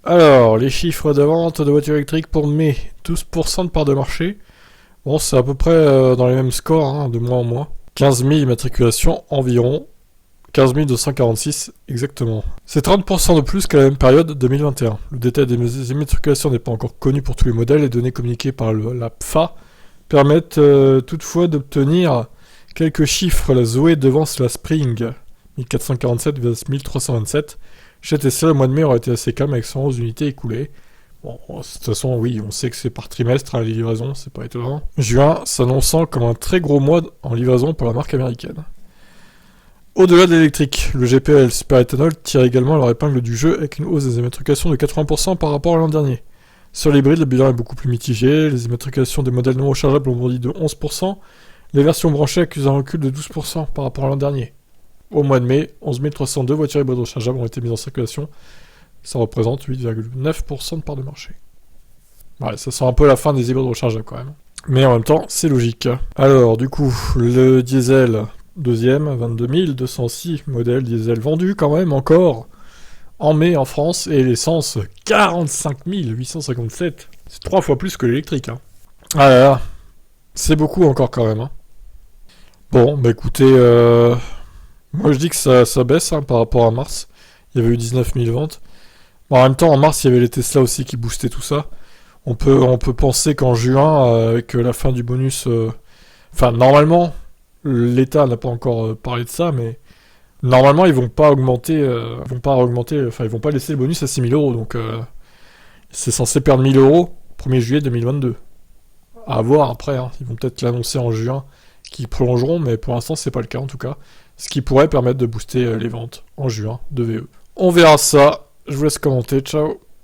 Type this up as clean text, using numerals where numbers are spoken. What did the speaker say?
Alors, les chiffres de vente de voitures électriques pour mai, 12% de part de marché. Bon, c'est à peu près dans les mêmes scores, hein, de mois en mois. 15 000 immatriculations environ. 15 246 exactement. C'est 30% de plus qu'à la même période 2021. Le détail des immatriculations n'est pas encore connu pour tous les modèles. Les données communiquées par la PFA permettent toutefois d'obtenir quelques chiffres. La Zoé devance la Spring, 1447 vs 1327. Chez Tesla, le mois de mai aurait été assez calme avec 111 unités écoulées. Bon, de toute façon, oui, on sait que c'est par trimestre, hein, les livraisons, c'est pas étonnant. Juin s'annonçant comme un très gros mois en livraison pour la marque américaine. Au-delà de l'électrique, le GPL Super Ethanol tire également leur épingle du jeu avec une hausse des immatriculations de 80% par rapport à l'an dernier. Sur l'hybride, le bilan est beaucoup plus mitigé, les immatriculations des modèles non rechargeables ont bondi de 11%, les versions branchées accusent un recul de 12% par rapport à l'an dernier. Au mois de mai, 11 302 voitures hybrides rechargeables ont été mises en circulation. Ça représente 8,9% de part de marché. Ouais, ça sent un peu la fin des hybrides rechargeables quand même. Mais en même temps, c'est logique. Alors, du coup, le diesel, deuxième, 22 206 modèles diesel vendus quand même encore en mai en France. Et l'essence, 45 857. C'est 3 fois plus que l'électrique. Hein. Ah là là, c'est beaucoup encore quand même. Hein. Bon, bah écoutez... Moi je dis que ça baisse hein, par rapport à mars. Il y avait eu 19 000 ventes. Bon, en même temps, en mars, il y avait les Tesla aussi qui boostaient tout ça. On peut penser qu'en juin, avec la fin du bonus... Enfin, normalement, l'État n'a pas encore parlé de ça, mais... Normalement, ils vont pas augmenter... Enfin, ils vont pas laisser le bonus à 6 000 euros. Donc, c'est censé perdre 1 000 euros 1er juillet 2022. À voir après. Hein. Ils vont peut-être l'annoncer en juin qu'ils prolongeront, mais pour l'instant, c'est pas le cas en tout cas. Ce qui pourrait permettre de booster les ventes en juin de VE. On verra ça. Je vous laisse commenter. Ciao.